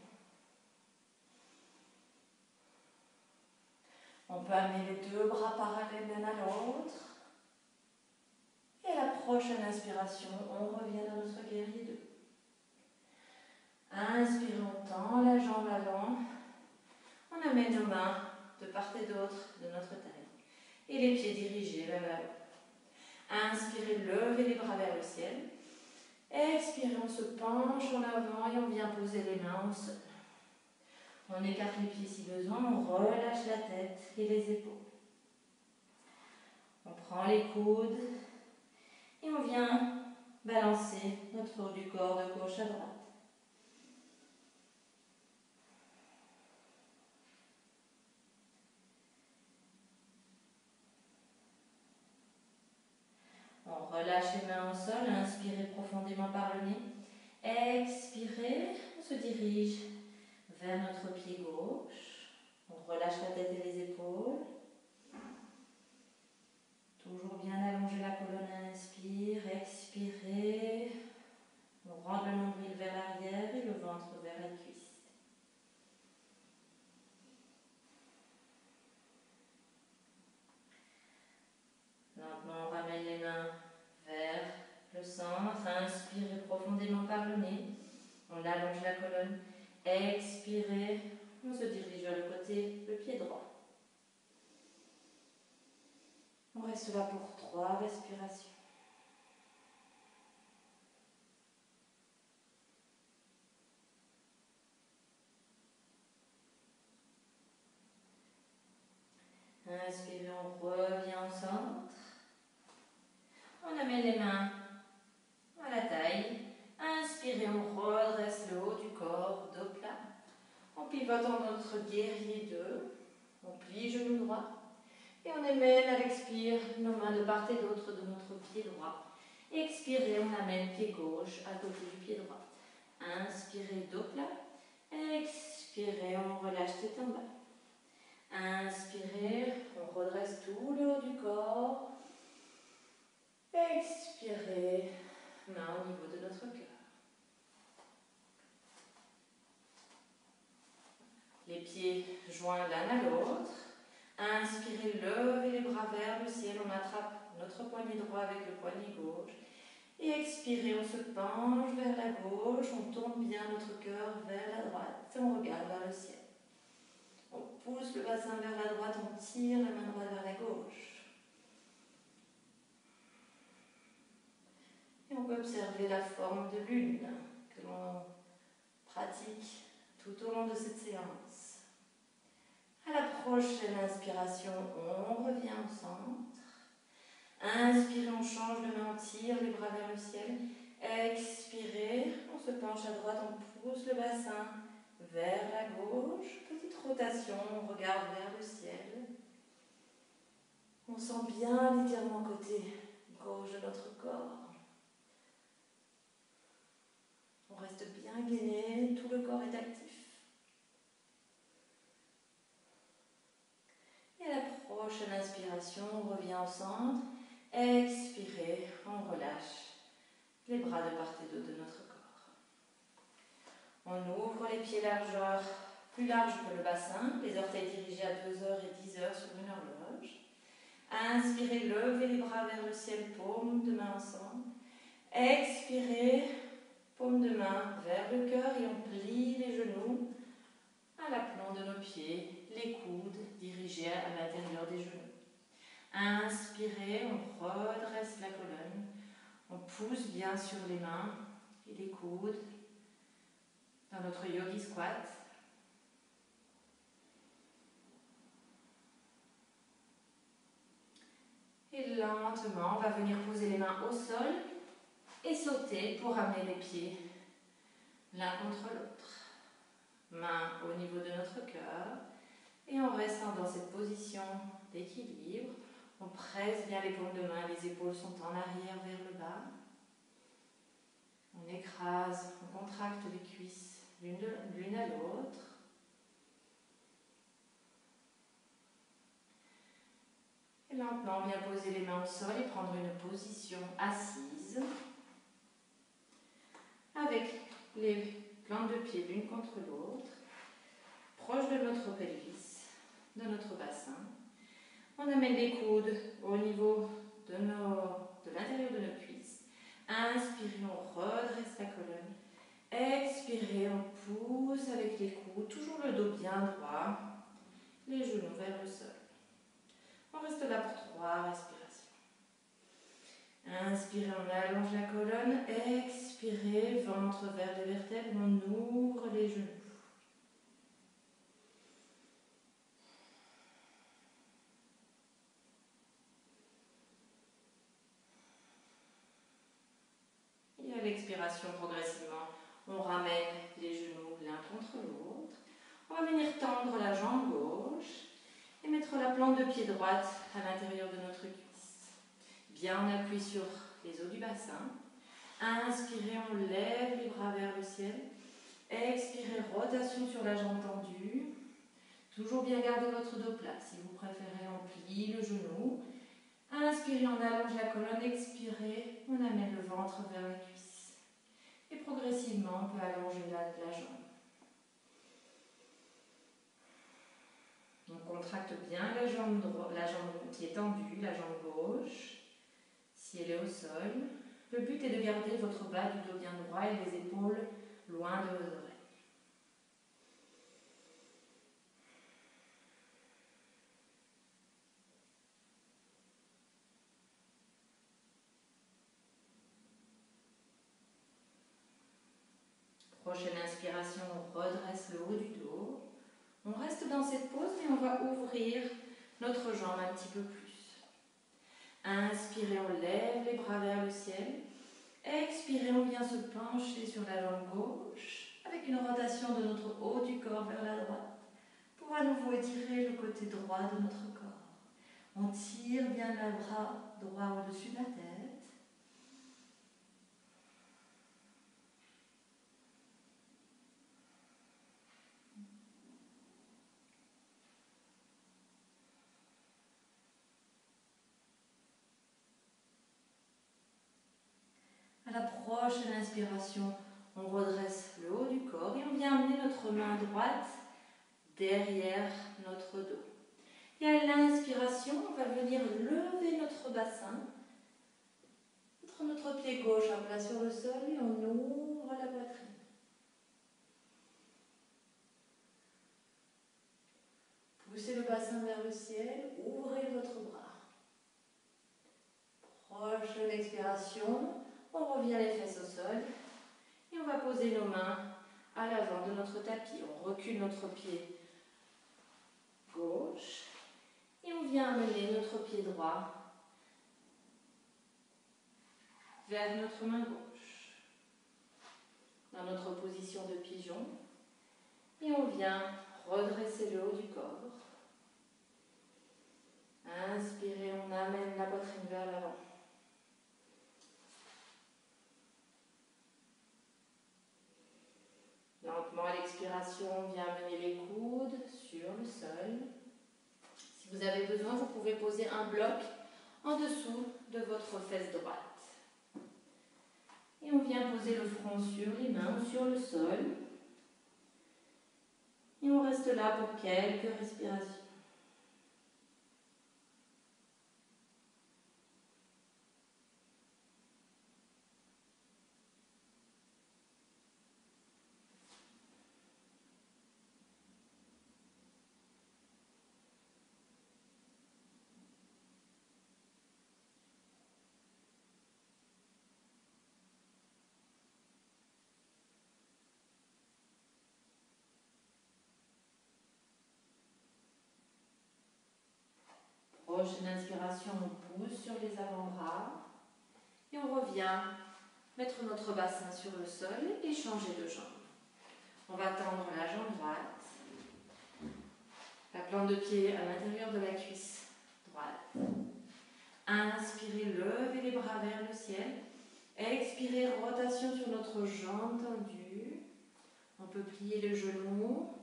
On peut amener les deux bras parallèles l'un à l'autre. Et à la prochaine inspiration, on revient dans notre guerrier 2. Inspirez, on tend la jambe avant. On amène nos mains de part et d'autre de notre taille. Et les pieds dirigés vers la haut. Inspirez, levez les bras vers le ciel. Expirez, on se penche en avant et on vient poser les mains au sol. On écarte les pieds si besoin, on relâche la tête et les épaules. On prend les coudes et on vient balancer notre haut du corps de gauche à droite. On relâche les mains au sol, inspirez profondément par le nez. Expirez, on se dirige vers notre pied gauche. On relâche la tête et les épaules. Toujours bien allonger la colonne, inspire, expirez. On rentre le nombril vers l'arrière et le ventre vers la cuisse. Lentement, on ramène les mains vers le centre. Inspirez profondément par le nez. On allonge la colonne. Expirez. On se dirige vers le côté, le pied droit. On reste là pour 3 respirations. Inspirez, on revient au centre. On amène les mains à la taille. Inspirez, on redresse le haut du corps, dos plat. On pivote en notre guerrier 2. On plie genou droit. Et on amène à l'expire nos mains de part et d'autre de notre pied droit. Expirez, on amène pied gauche à côté du pied droit. Inspirez, dos plat. Expirez, on relâche tête en bas. Inspirez, on redresse tout le haut du corps. Expirez, main au niveau de notre cœur. Les pieds joints l'un à l'autre. Inspirez, levez les bras vers le ciel, on attrape notre poignet droit avec le poignet gauche. Et expirez, on se penche vers la gauche, on tourne bien notre cœur vers la droite et on regarde vers le ciel. On pousse le bassin vers la droite, on tire la main droite vers la gauche. Et on peut observer la forme de lune que l'on pratique tout au long de cette séance. À la prochaine inspiration, on revient au centre. Inspirez, on change de main, on tire les bras vers le ciel. Expirez, on se penche à droite, on pousse le bassin vers la gauche. Petite rotation, on regarde vers le ciel. On sent bien légèrement côté gauche de notre corps. On reste bien gainé, tout le corps est actif. Et à la prochaine inspiration, on revient au centre. Expirez, on relâche les bras de part et d'autre de notre corps. On ouvre les pieds largeur, plus large que le bassin, les orteils dirigés à 2h et 10h sur une horloge. Inspirez, levez les bras vers le ciel, paume de main ensemble. Expirez, paume de main vers le cœur et on plie les genoux à l'aplomb de nos pieds, les coudes dirigés à l'intérieur des genoux. Inspirez, on redresse la colonne, on pousse bien sur les mains et les coudes dans notre yogi squat. Et lentement, on va venir poser les mains au sol et sauter pour amener les pieds l'un contre l'autre. Main au niveau de notre cœur. Et en restant dans cette position d'équilibre, on presse bien les paumes de main, les épaules sont en arrière vers le bas. On écrase, on contracte les cuisses l'une à l'autre. Et lentement, on vient poser les mains au sol et prendre une position assise avec les plantes de pied l'une contre l'autre, proche de notre pelvis, de notre bassin. On amène les coudes au niveau de l'intérieur de nos cuisses. Inspirez, on redresse la colonne. Expirez, on pousse avec les coudes, toujours le dos bien droit, les genoux vers le sol. On reste là pour 3 respirations. Inspirez, on allonge la colonne. Expirez, ventre vers les vertèbres, on ouvre les genoux. Et à l'expiration, progressivement, on ramène les genoux l'un contre l'autre. On va venir tendre la jambe gauche et mettre la plante de pied droite à l'intérieur de notre cuisse. Bien on appuie sur les os du bassin. Inspirez, on lève les bras vers le ciel. Expirez, rotation sur la jambe tendue. Toujours bien garder votre dos plat. Si vous préférez, on plie le genou. Inspirez, on allonge la colonne. Expirez, on amène le ventre vers la cuisse. Et progressivement, on peut allonger la jambe. On contracte bien la jambe qui est tendue, la jambe gauche, si elle est au sol. Le but est de garder votre bas du dos bien droit et les épaules loin de vos oreilles. Prochaine inspiration, on redresse le haut du dos. On reste dans cette pose et on va ouvrir notre jambe un petit peu plus. Inspirez, on lève les bras vers le ciel. Expirez, on vient se pencher sur la jambe gauche avec une rotation de notre haut du corps vers la droite pour à nouveau étirer le côté droit de notre corps. On tire bien le bras droit au-dessus de la tête. À la prochaine inspiration, on redresse le haut du corps et on vient amener notre main droite derrière notre dos. Et à l'inspiration, on va venir lever notre bassin, mettre notre pied gauche à plat sur le sol et on ouvre la poitrine. Poussez le bassin vers le ciel, ouvrez votre bras. Prochaine expiration, on revient les fesses au sol et on va poser nos mains à l'avant de notre tapis. On recule notre pied gauche et on vient amener notre pied droit vers notre main gauche dans notre position de pigeon et on vient redresser le haut du corps. Inspirez, on amène la poitrine vers l'avant. Lentement à l'expiration, on vient amener les coudes sur le sol. Si vous avez besoin, vous pouvez poser un bloc en dessous de votre fesse droite. Et on vient poser le front sur les mains ou sur le sol. Et on reste là pour quelques respirations. Prochaine inspiration, on pousse sur les avant-bras et on revient mettre notre bassin sur le sol et changer de jambe. On va tendre la jambe droite, la plante de pied à l'intérieur de la cuisse droite. Inspirez, levez les bras vers le ciel. Expirez, rotation sur notre jambe tendue. On peut plier le genou.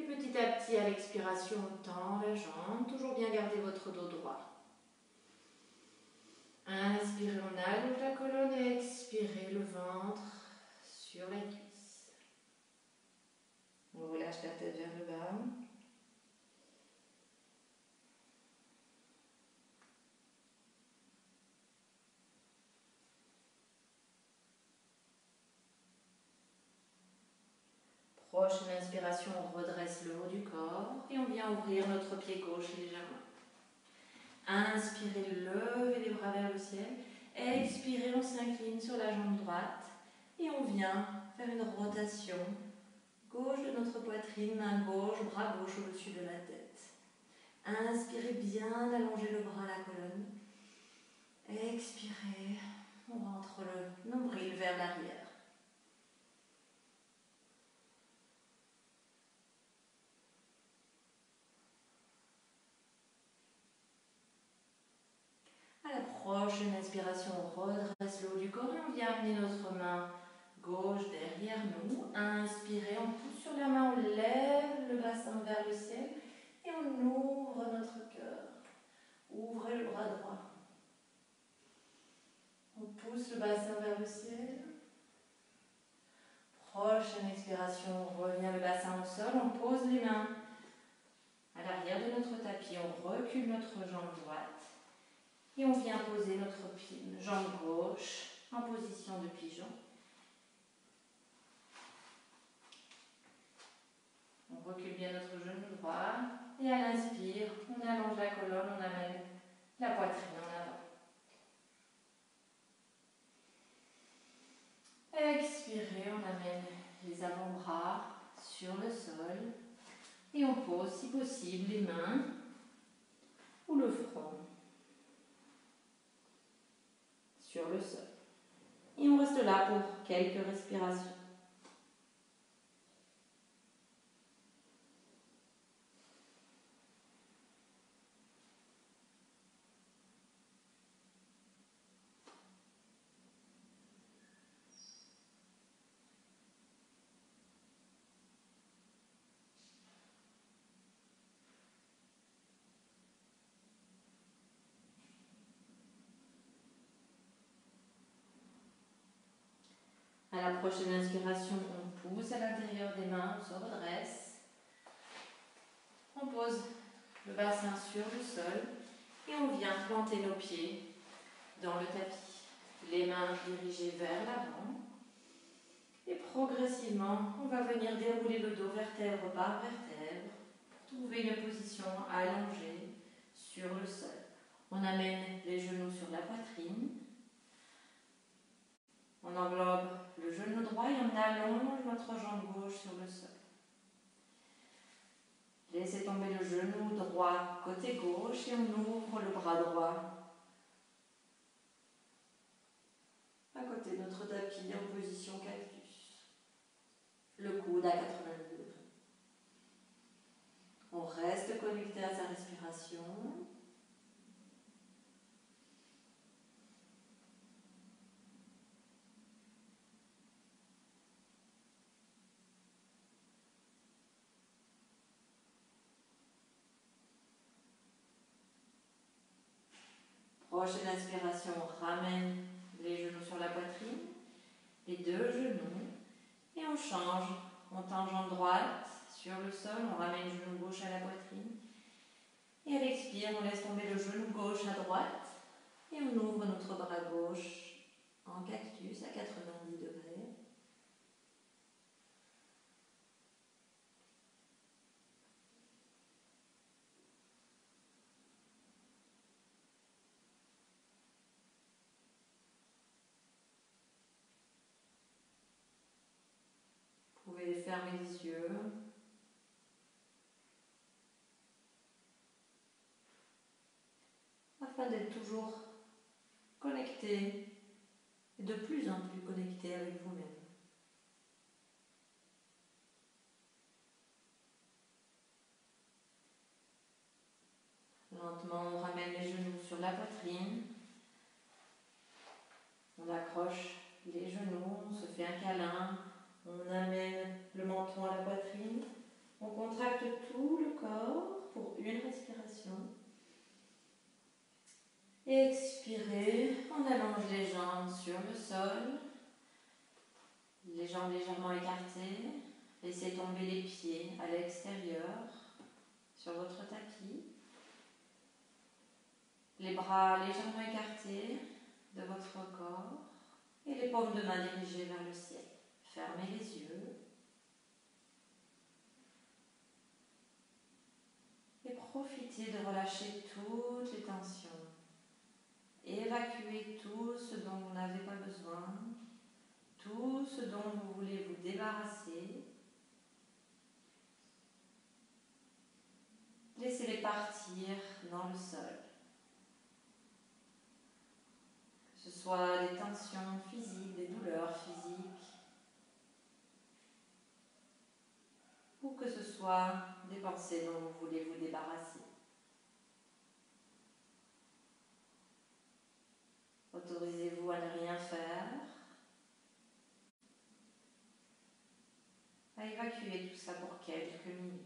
Et petit à petit, à l'expiration, on tend la jambe. Toujours bien garder votre dos droit. Inspirez, on allonge la colonne et expirez le ventre sur la cuisse. On relâche la tête vers le bas. Prochaine inspiration, on redresse le haut du corps et on vient ouvrir notre pied gauche légèrement. Inspirez, levez les bras vers le ciel. Expirez, on s'incline sur la jambe droite et on vient faire une rotation gauche de notre poitrine, main gauche, bras gauche au-dessus de la tête. Inspirez, bien allonger le bras à la colonne. Expirez, on rentre le nombril vers l'arrière. À la prochaine inspiration, on redresse le haut du corps et on vient amener notre main gauche derrière nous. Inspirez, on pousse sur la main, on lève le bassin vers le ciel et on ouvre notre cœur. Ouvrez le bras droit. On pousse le bassin vers le ciel. Prochaine expiration, on revient le bassin au sol, on pose les mains à l'arrière de notre tapis, on recule notre jambe droite. Et on vient poser notre jambe gauche en position de pigeon. On recule bien notre genou droit. Et à l'inspire, on allonge la colonne, on amène la poitrine en avant. Expirez, on amène les avant-bras sur le sol. Et on pose, si possible, les mains ou le front sur le sol. Et on reste là pour quelques respirations. À la prochaine inspiration, on pousse à l'intérieur des mains, on se redresse. On pose le bassin sur le sol et on vient planter nos pieds dans le tapis. Les mains dirigées vers l'avant. Et progressivement, on va venir dérouler le dos vertèbre par vertèbre pour trouver une position allongée sur le sol. On amène les genoux sur la poitrine. On englobe le genou droit et on allonge notre jambe gauche sur le sol. Laissez tomber le genou droit côté gauche et on ouvre le bras droit à côté de notre tapis en position cactus. Le coude à 90 degrés. On reste connecté à sa respiration. Prochaine inspiration, on ramène les genoux sur la poitrine, les deux genoux, et on change. On tend jambe droite sur le sol, on ramène le genou gauche à la poitrine. Et à l'expire, on laisse tomber le genou gauche à droite, et on ouvre notre bras gauche en cactus à 90 degrés. Vous pouvez fermer les yeux. Afin d'être toujours connecté, et de plus en plus connecté avec vous-même. Lentement, on ramène les genoux sur la poitrine. On accroche les genoux, on se fait un câlin. On amène le menton à la poitrine. On contracte tout le corps pour une respiration. Expirez, on allonge les jambes sur le sol. Les jambes légèrement écartées. Laissez tomber les pieds à l'extérieur sur votre tapis. Les bras légèrement écartés de votre corps et les paumes de main dirigées vers le ciel. Fermez les yeux et profitez de relâcher toutes les tensions. Évacuez tout ce dont vous n'avez pas besoin, tout ce dont vous voulez vous débarrasser. Laissez-les partir dans le sol. Que ce soit des tensions physiques, des douleurs physiques, ou que ce soit des pensées dont vous voulez vous débarrasser. Autorisez-vous à ne rien faire, à évacuer tout ça pour quelques minutes.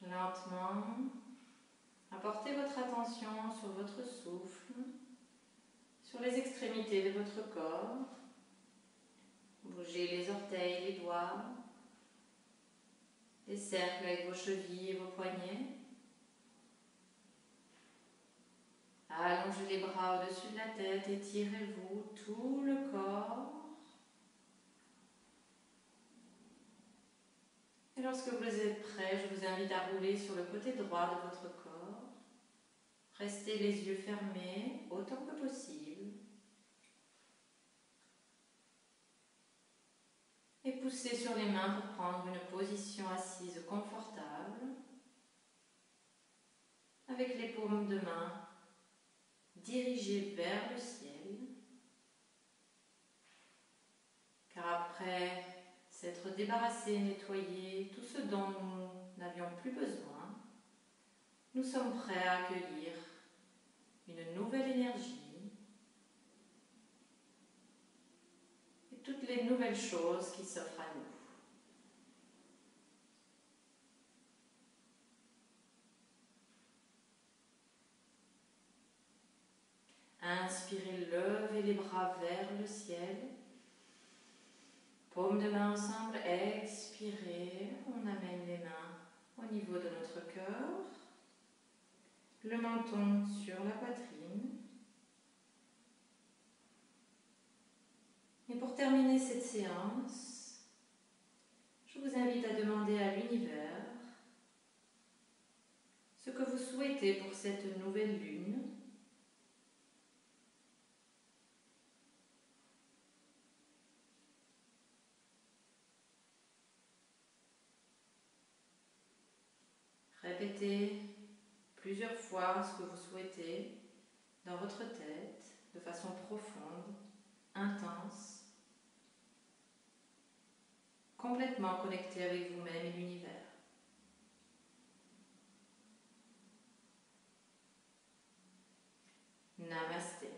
Lentement, apportez votre attention sur votre souffle, sur les extrémités de votre corps. Bougez les orteils, les doigts, les cercles avec vos chevilles et vos poignets. Allongez les bras au-dessus de la tête, étirez-vous tout le corps. Et lorsque vous êtes prêt, je vous invite à rouler sur le côté droit de votre corps. Restez les yeux fermés autant que possible. Et poussez sur les mains pour prendre une position assise confortable. Avec les paumes de main dirigées vers le ciel. Car après s'être débarrassé, nettoyé tout ce dont nous n'avions plus besoin, nous sommes prêts à accueillir une nouvelle énergie et toutes les nouvelles choses qui s'offrent à nous. Inspirez, levez les bras vers le ciel. Paumes de main ensemble, expirez. On amène les mains au niveau de notre cœur. Le menton sur la poitrine. Et pour terminer cette séance, je vous invite à demander à l'univers ce que vous souhaitez pour cette nouvelle lune. Répétez plusieurs fois ce que vous souhaitez dans votre tête de façon profonde, intense, complètement connecté avec vous-même et l'univers. Namasté.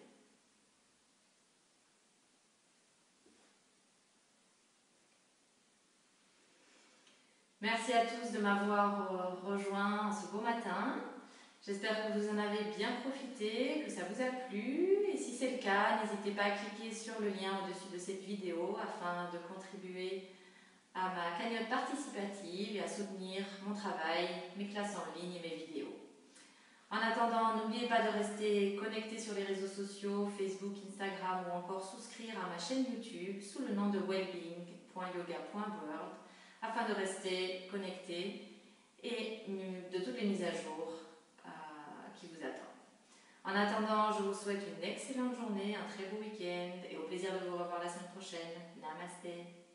Merci à tous de m'avoir rejoint ce beau matin. J'espère que vous en avez bien profité, que ça vous a plu. Et si c'est le cas, n'hésitez pas à cliquer sur le lien au-dessus de cette vidéo afin de contribuer à ma cagnotte participative et à soutenir mon travail, mes classes en ligne et mes vidéos. En attendant, n'oubliez pas de rester connecté sur les réseaux sociaux, Facebook, Instagram ou encore souscrire à ma chaîne YouTube sous le nom de wellbeing.yoga.world afin de rester connecté et de toutes les mises à jour qui vous attendent. En attendant, je vous souhaite une excellente journée, un très beau week-end et au plaisir de vous revoir la semaine prochaine. Namasté.